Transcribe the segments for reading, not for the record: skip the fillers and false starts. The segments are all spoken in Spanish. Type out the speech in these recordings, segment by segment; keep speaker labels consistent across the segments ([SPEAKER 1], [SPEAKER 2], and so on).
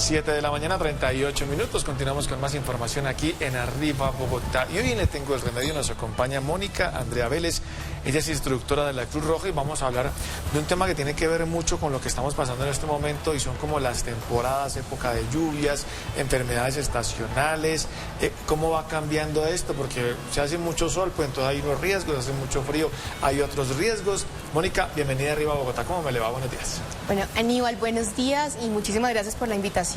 [SPEAKER 1] 7 de la mañana, 38 minutos. Continuamos con más información aquí en Arriba Bogotá. Y hoy en Le Tengo el Remedio nos acompaña Mónica Andrea Vélez. Ella es instructora de la Cruz Roja y vamos a hablar de un tema que tiene que ver mucho con lo que estamos pasando en este momento y son como las temporadas, época de lluvias, enfermedades estacionales. ¿Cómo va cambiando esto? Porque se hace mucho sol, pues entonces hay unos riesgos, hace mucho frío, hay otros riesgos. Mónica, bienvenida a Arriba Bogotá. ¿Cómo me le va? Buenos días.
[SPEAKER 2] Bueno, Aníbal, buenos días y muchísimas gracias por la invitación.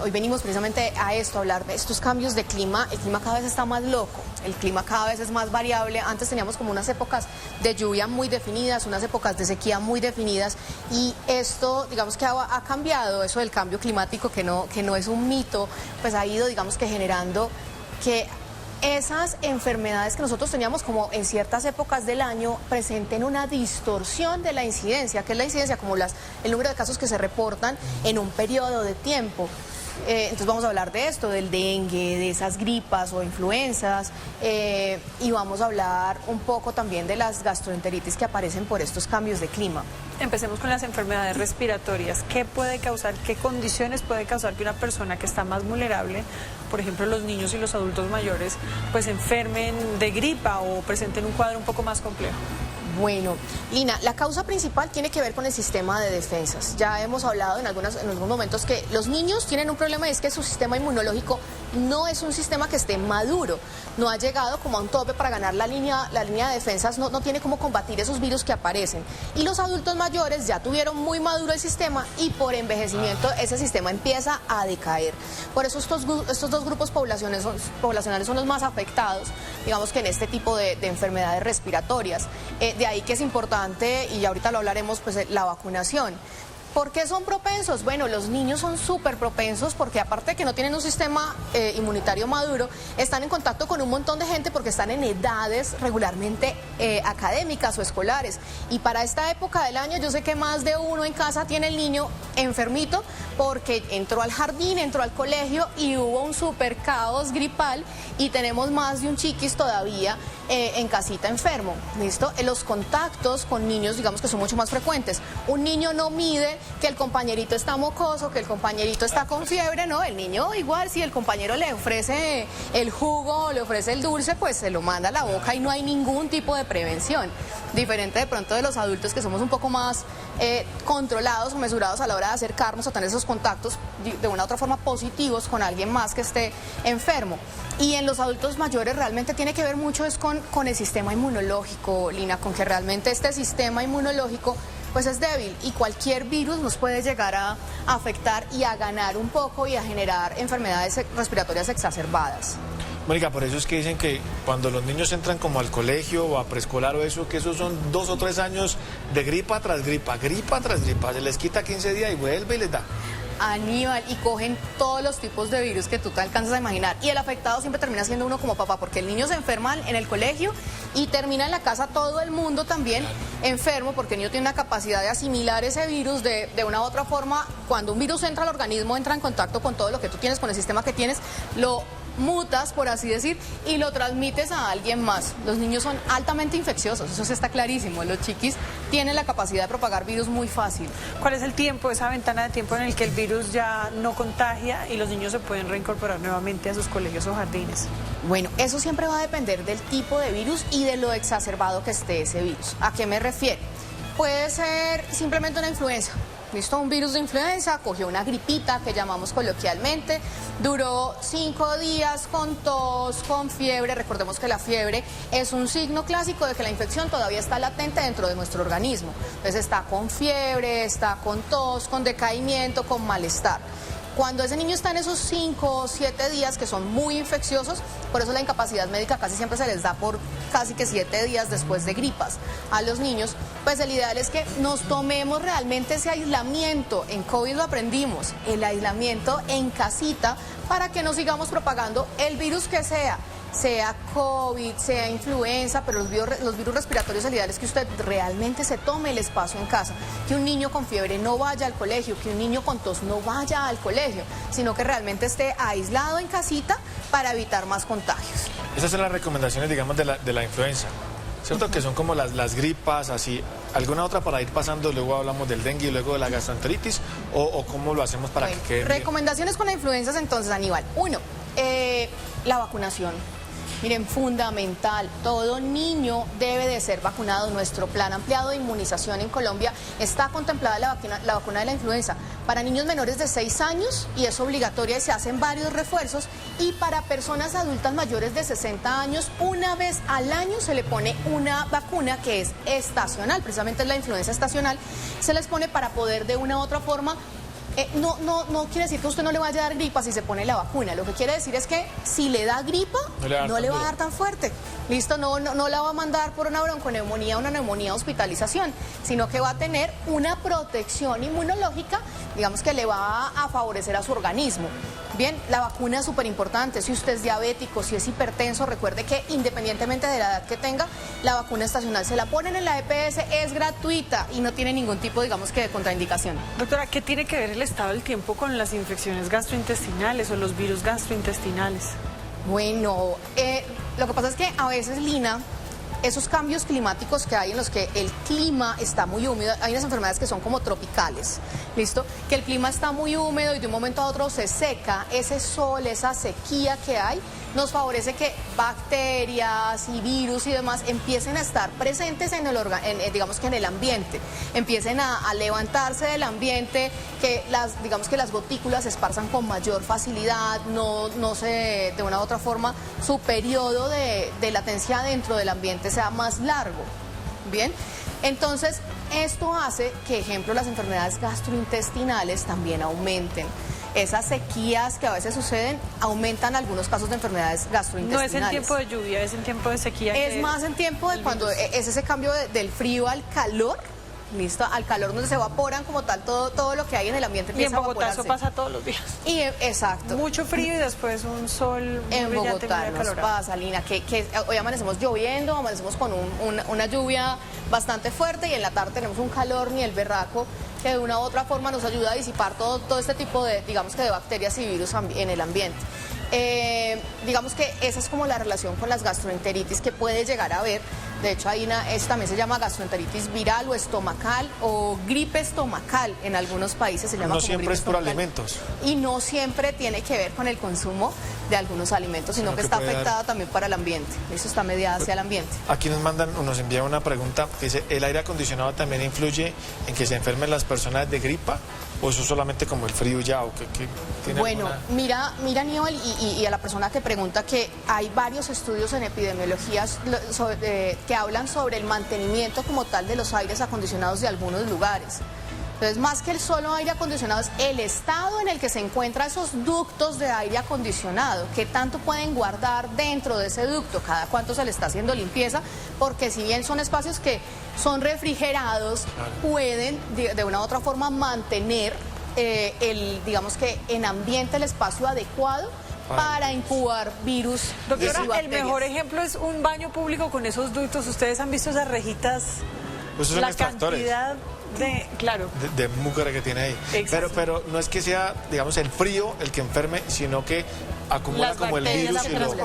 [SPEAKER 2] Hoy venimos precisamente a esto, a hablar de estos cambios de clima. El clima cada vez está más loco, el clima cada vez es más variable. Antes teníamos como unas épocas de lluvia muy definidas, unas épocas de sequía muy definidas y esto, digamos que ha cambiado, eso del cambio climático que no es un mito, pues ha ido, digamos que generando que esas enfermedades que nosotros teníamos como en ciertas épocas del año presenten una distorsión de la incidencia, que es la incidencia como el número de casos que se reportan en un periodo de tiempo. Entonces vamos a hablar de esto, del dengue, de esas gripas o influencias y vamos a hablar un poco también de las gastroenteritis que aparecen por estos cambios de clima.
[SPEAKER 3] Empecemos con las enfermedades respiratorias. ¿Qué puede causar, qué condiciones puede causar que una persona que está más vulnerable, por ejemplo los niños y los adultos mayores, pues enfermen de gripa o presenten un cuadro un poco más complejo?
[SPEAKER 2] Bueno, Lina, la causa principal tiene que ver con el sistema de defensas. Ya hemos hablado en algunos momentos que los niños tienen un problema y es que su sistema inmunológico no es un sistema que esté maduro, no ha llegado como a un tope para ganar la línea de defensas, no tiene cómo combatir esos virus que aparecen. Y los adultos mayores ya tuvieron muy maduro el sistema y por envejecimiento ese sistema empieza a decaer. Por eso estos dos grupos poblacionales son los más afectados, digamos que en este tipo de enfermedades respiratorias. De ahí que es importante, y ahorita lo hablaremos, pues la vacunación. ¿Por qué son propensos? Bueno, los niños son súper propensos porque aparte de que no tienen un sistema inmunitario maduro, están en contacto con un montón de gente porque están en edades regularmente académicas o escolares. Y para esta época del año yo sé que más de uno en casa tiene el niño enfermito porque entró al jardín, entró al colegio y hubo un súper caos gripal y tenemos más de un chiquis todavía en casita enfermo. ¿Listo? Los contactos con niños, digamos que son mucho más frecuentes. Un niño no mide que el compañerito está mocoso, que el compañerito está con fiebre, no, el niño igual, si el compañero le ofrece el jugo, le ofrece el dulce, pues se lo manda a la boca y no hay ningún tipo de prevención. Diferente de pronto de los adultos que somos un poco más controlados o mesurados a la hora de acercarnos a tener esos contactos de una u otra forma positivos con alguien más que esté enfermo. Y en los adultos mayores realmente tiene que ver mucho es con el sistema inmunológico, Lina, con que realmente este sistema inmunológico pues es débil y cualquier virus nos puede llegar a afectar y a ganar un poco y a generar enfermedades respiratorias exacerbadas.
[SPEAKER 1] Mónica, por eso es que dicen que cuando los niños entran como al colegio o a preescolar o eso, que esos son 2 o 3 años de gripa tras gripa, se les quita 15 días y vuelve y les da.
[SPEAKER 2] Aníbal, y cogen todos los tipos de virus que tú te alcanzas a imaginar. Y el afectado siempre termina siendo uno como papá, porque el niño se enferma en el colegio y termina en la casa todo el mundo también enfermo, porque el niño tiene una capacidad de asimilar ese virus de una u otra forma. Cuando un virus entra al organismo, entra en contacto con todo lo que tú tienes, con el sistema que tienes, lo mutas, por así decir, y lo transmites a alguien más. Los niños son altamente infecciosos, eso sí está clarísimo. Los chiquis tienen la capacidad de propagar virus muy fácil.
[SPEAKER 3] ¿Cuál es el tiempo, esa ventana de tiempo en el que el virus ya no contagia y los niños se pueden reincorporar nuevamente a sus colegios o jardines?
[SPEAKER 2] Bueno, eso siempre va a depender del tipo de virus y de lo exacerbado que esté ese virus. ¿A qué me refiero? Puede ser simplemente una influenza. ¿Listo? Un virus de influenza, cogió una gripita que llamamos coloquialmente, duró 5 días con tos, con fiebre. Recordemos que la fiebre es un signo clásico de que la infección todavía está latente dentro de nuestro organismo. Entonces está con fiebre, está con tos, con decaimiento, con malestar. Cuando ese niño está en esos 5 o 7 días que son muy infecciosos, por eso la incapacidad médica casi siempre se les da por casi que 7 días después de gripas a los niños, pues el ideal es que nos tomemos realmente ese aislamiento. En COVID lo aprendimos, el aislamiento en casita para que no sigamos propagando el virus que sea COVID, sea influenza, pero los virus respiratorios, el ideal es que usted realmente se tome el espacio en casa, que un niño con fiebre no vaya al colegio, que un niño con tos no vaya al colegio, sino que realmente esté aislado en casita para evitar más contagios.
[SPEAKER 1] Esas son las recomendaciones, digamos, de la influenza, ¿cierto? Que son como las gripas, así. ¿Alguna otra para ir pasando? Luego hablamos del dengue y luego de la gastroenteritis, o cómo lo hacemos para que quede bien?
[SPEAKER 2] Recomendaciones con las influencias entonces, Aníbal. Uno, la vacunación. Miren, fundamental, todo niño debe de ser vacunado. Nuestro plan ampliado de inmunización en Colombia está contemplada la vacuna de la influenza para niños menores de 6 años y es obligatoria y se hacen varios refuerzos, y para personas adultas mayores de 60 años una vez al año se le pone una vacuna que es estacional, precisamente es la influenza estacional, se les pone para poder de una u otra forma. No quiere decir que usted no le vaya a dar gripa si se pone la vacuna. Lo que quiere decir es que si le da gripa, no le va a dar tan fuerte. Listo, no la va a mandar por una bronconeumonía, una neumonía, hospitalización, sino que va a tener una protección inmunológica, digamos, que le va a favorecer a su organismo. Bien, la vacuna es súper importante. Si usted es diabético, si es hipertenso, recuerde que independientemente de la edad que tenga, la vacuna estacional se la ponen en la EPS, es gratuita y no tiene ningún tipo, digamos, que de contraindicación.
[SPEAKER 3] Doctora, ¿qué tiene que ver el estado del tiempo con las infecciones gastrointestinales o los virus gastrointestinales?
[SPEAKER 2] Bueno, lo que pasa es que a veces, Lina, esos cambios climáticos que hay en los que el clima está muy húmedo, hay unas enfermedades que son como tropicales, ¿listo? Que el clima está muy húmedo y de un momento a otro se seca, ese sol, esa sequía que hay, nos favorece que bacterias y virus y demás empiecen a estar presentes en digamos que en el ambiente, empiecen a levantarse del ambiente, que digamos que las gotículas se esparzan con mayor facilidad, no se, de una u otra forma, su periodo de latencia dentro del ambiente sea más largo. Bien, entonces esto hace que, ejemplo, las enfermedades gastrointestinales también aumenten. Esas sequías que a veces suceden aumentan algunos casos de enfermedades gastrointestinales.
[SPEAKER 3] No es en tiempo de lluvia, es en tiempo de sequía.
[SPEAKER 2] Es más en tiempo de cuando es ese cambio del frío al calor. Listo, al calor donde se evaporan como tal todo lo que hay en el ambiente.
[SPEAKER 3] Y en Bogotá eso pasa todos los días.
[SPEAKER 2] Exacto.
[SPEAKER 3] Mucho frío y después un sol muy
[SPEAKER 2] en
[SPEAKER 3] brillante,
[SPEAKER 2] Bogotá
[SPEAKER 3] muy
[SPEAKER 2] nos
[SPEAKER 3] acalorado.
[SPEAKER 2] pasa, Lina, que hoy amanecemos lloviendo, amanecemos con una lluvia bastante fuerte y en la tarde tenemos un calor ni el berraco que de una u otra forma nos ayuda a disipar todo este tipo de, digamos que de bacterias y virus en el ambiente. Digamos que esa es como la relación con las gastroenteritis que puede llegar a haber. De hecho, también se llama gastroenteritis viral o estomacal o gripe estomacal. En algunos países se llama
[SPEAKER 1] No siempre es por alimentos.
[SPEAKER 2] Y no siempre tiene que ver con el consumo de algunos alimentos, sino que está afectada también para el ambiente. Eso está mediada hacia el ambiente.
[SPEAKER 1] Aquí nos envía una pregunta que dice, ¿el aire acondicionado también influye en que se enfermen las personas de gripa? ¿O eso solamente como el frío ya? ¿O qué tiene
[SPEAKER 2] Bueno,
[SPEAKER 1] alguna...
[SPEAKER 2] mira Aníbal, y a la persona que pregunta, que hay varios estudios en epidemiología que hablan sobre el mantenimiento como tal de los aires acondicionados de algunos lugares. Entonces, más que el solo aire acondicionado, es el estado en el que se encuentran esos ductos de aire acondicionado, qué tanto pueden guardar dentro de ese ducto, cada cuánto se le está haciendo limpieza, porque si bien son espacios que son refrigerados, pueden de una u otra forma mantener digamos que en ambiente el espacio adecuado para incubar virus.
[SPEAKER 3] Doctora, el mejor ejemplo es un baño público con esos ductos. Ustedes han visto esas rejitas,
[SPEAKER 1] pues son
[SPEAKER 3] la cantidad de
[SPEAKER 1] mugre que tiene ahí. Pero no es que sea, digamos, el frío el que enferme, sino que acumula como el virus y lo...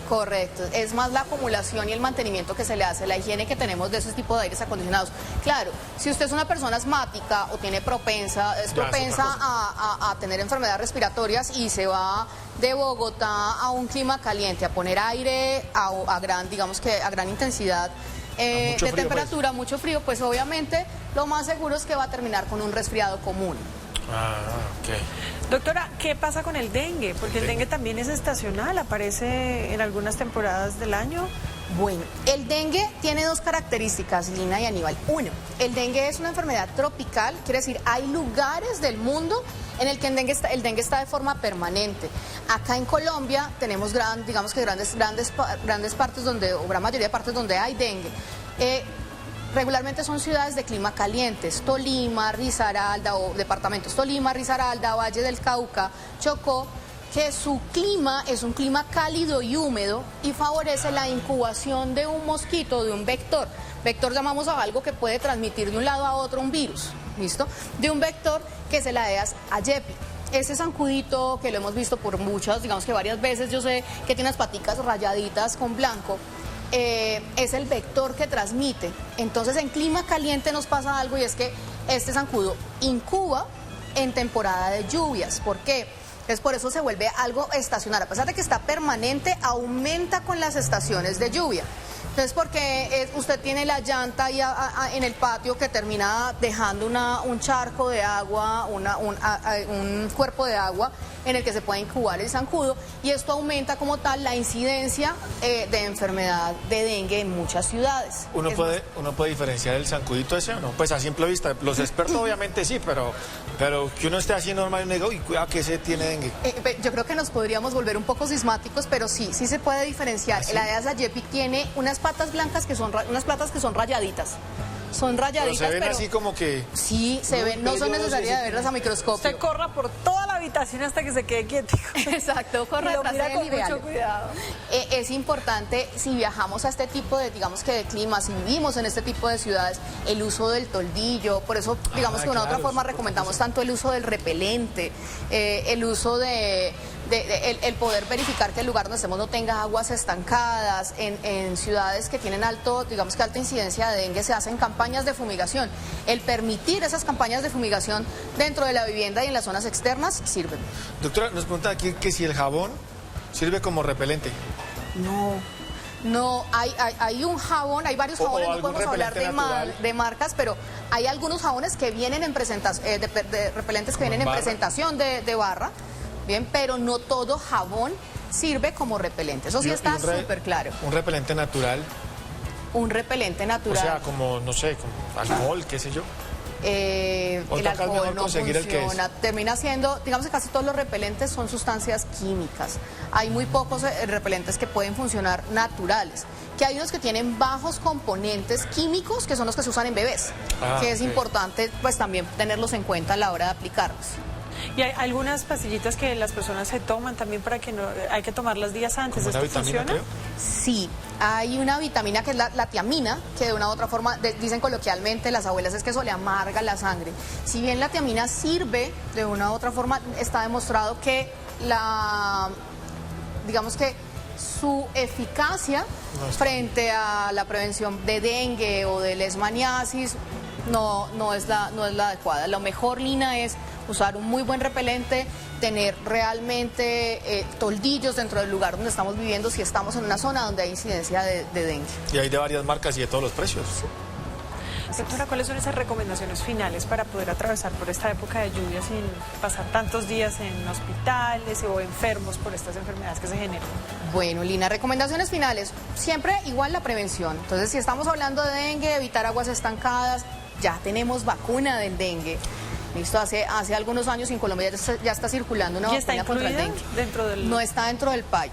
[SPEAKER 2] Correcto, es más la acumulación y el mantenimiento que se le hace, la higiene que tenemos de ese tipo de aires acondicionados. Claro, si usted es una persona asmática o es propensa a tener enfermedades respiratorias y se va de Bogotá a un clima caliente, a poner aire a gran intensidad de frío, temperatura, pues. Mucho frío, pues obviamente lo más seguro es que va a terminar con un resfriado común.
[SPEAKER 1] Ok.
[SPEAKER 3] Doctora, ¿qué pasa con el dengue? Porque el dengue también es estacional, aparece en algunas temporadas del año.
[SPEAKER 2] Bueno, el dengue tiene dos características, Lina y Aníbal. Uno, el dengue es una enfermedad tropical, quiere decir, hay lugares del mundo en el que el dengue está de forma permanente. Acá en Colombia tenemos grandes partes o gran mayoría de partes donde hay dengue. Regularmente son ciudades de clima calientes, Tolima, Risaralda, o departamentos Tolima, Risaralda, Valle del Cauca, Chocó, que su clima es un clima cálido y húmedo y favorece la incubación de un mosquito, de un vector. Vector llamamos a algo que puede transmitir de un lado a otro un virus, ¿listo? De un vector que es el Aedes aegypti. Ese zancudito que lo hemos visto por muchas, digamos que varias veces, yo sé que tiene las paticas rayaditas con blanco. es el vector que transmite. Entonces en clima caliente nos pasa algo y es que este zancudo incuba en temporada de lluvias. ¿Por qué? Entonces por eso se vuelve algo estacional. A pesar de que está permanente, aumenta con las estaciones de lluvia. Entonces porque usted tiene la llanta ahí en el patio que termina dejando un charco de agua, un cuerpo de agua en el que se puede incubar el zancudo, y esto aumenta como tal la incidencia de enfermedad de dengue en muchas ciudades.
[SPEAKER 1] ¿Uno puede diferenciar el zancudito ese o no? Pues a simple vista, los expertos obviamente sí, pero que uno esté así normal y diga, uy, cuidado que ese tiene dengue.
[SPEAKER 2] Yo creo que nos podríamos volver un poco sismáticos, pero sí se puede diferenciar. ¿Ah, sí? El Aedes aegypti tiene unas patas blancas que son unas patas que son rayaditas. Son rayaditas,
[SPEAKER 1] pero se ven así como que...
[SPEAKER 2] Sí, se ven, no son necesarias de verlas a microscopio.
[SPEAKER 3] Se corra por toda la habitación hasta que se quede quietico.
[SPEAKER 2] Exacto, corre detrás de él y véalo.
[SPEAKER 3] Mucho cuidado.
[SPEAKER 2] Es importante, si viajamos a este tipo de, digamos que de climas, si vivimos en este tipo de ciudades, el uso del toldillo. Por eso, digamos que de una otra forma recomendamos tanto el uso del repelente, el uso el poder verificar que el lugar donde estemos no tenga aguas estancadas. En ciudades que tienen alta incidencia de dengue se hacen campañas de fumigación. El permitir esas campañas de fumigación dentro de la vivienda y en las zonas externas sirven.
[SPEAKER 1] Doctora, nos pregunta aquí que si el jabón sirve como repelente.
[SPEAKER 2] No, hay un jabón, hay varios jabones, no podemos hablar de marcas, pero hay algunos jabones que vienen en presentación, de repelentes que vienen en presentación de barra. Bien, pero no todo jabón sirve como repelente. Eso sí está súper claro.
[SPEAKER 1] ¿Un repelente natural?
[SPEAKER 2] Un repelente natural.
[SPEAKER 1] O sea, como, no sé, como alcohol, qué sé yo.
[SPEAKER 2] El alcohol no funciona. Termina siendo, digamos que casi todos los repelentes son sustancias químicas. Hay muy pocos repelentes que pueden funcionar naturales. Que hay unos que tienen bajos componentes químicos, que son los que se usan en bebés. Que es importante pues también tenerlos en cuenta a la hora de aplicarlos.
[SPEAKER 3] Y hay algunas pastillitas que las personas se toman también para que no, hay que tomarlas días antes. ¿Esto funciona? Creo.
[SPEAKER 2] Sí, hay una vitamina que es la tiamina, que de una u otra forma, dicen coloquialmente las abuelas, es que eso le amarga la sangre. Si bien la tiamina sirve, de una u otra forma está demostrado que digamos que su eficacia frente a la prevención de dengue o de leishmaniasis no es la adecuada. Lo mejor, Lina, es usar un muy buen repelente, tener realmente toldillos dentro del lugar donde estamos viviendo si estamos en una zona donde hay incidencia de dengue.
[SPEAKER 1] Y hay de varias marcas y de todos los precios.
[SPEAKER 3] Doctora, ¿cuáles son esas recomendaciones finales para poder atravesar por esta época de lluvia sin pasar tantos días en hospitales o enfermos por estas enfermedades que se generan?
[SPEAKER 2] Bueno, Lina, recomendaciones finales. Siempre igual la prevención. Entonces, si estamos hablando de dengue, evitar aguas estancadas, ya tenemos vacuna del dengue. Listo, hace algunos años en Colombia ya está circulando una vacuna contra el dengue. No está dentro del PAI.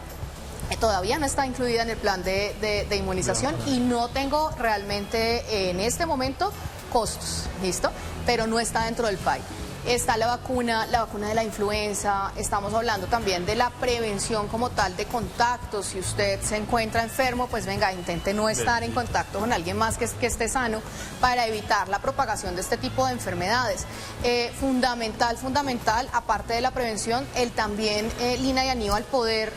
[SPEAKER 2] Todavía no está incluida en el plan de inmunización y no tengo realmente en este momento costos, ¿listo? Pero no está dentro del PAI. Está la vacuna de la influenza, estamos hablando también de la prevención como tal de contactos. Si usted se encuentra enfermo, pues venga, intente no estar en contacto con alguien más que esté sano para evitar la propagación de este tipo de enfermedades. Fundamental, aparte de la prevención, el también, Lina y Aníbal, poder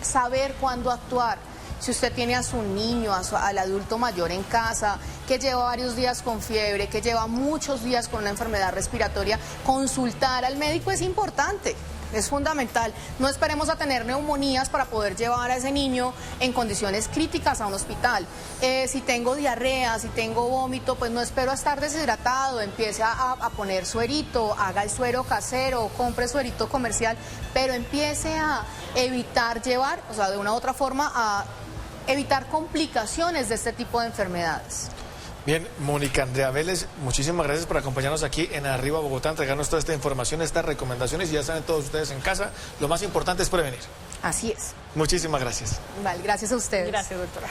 [SPEAKER 2] saber cuándo actuar. Si usted tiene a su niño, al adulto mayor en casa, que lleva varios días con fiebre, que lleva muchos días con una enfermedad respiratoria, consultar al médico es importante, es fundamental. No esperemos a tener neumonías para poder llevar a ese niño en condiciones críticas a un hospital. Si tengo diarrea, si tengo vómito, pues no espero a estar deshidratado, empiece a poner suerito, haga el suero casero, compre suerito comercial, pero empiece a evitar llevar, o sea, de una u otra forma, a evitar complicaciones de este tipo de enfermedades.
[SPEAKER 1] Bien, Mónica Andrea Vélez, muchísimas gracias por acompañarnos aquí en Arriba Bogotá, entregarnos toda esta información, estas recomendaciones, y ya saben todos ustedes en casa, lo más importante es prevenir.
[SPEAKER 2] Así es.
[SPEAKER 1] Muchísimas gracias.
[SPEAKER 2] Vale, gracias a ustedes.
[SPEAKER 3] Gracias, doctora.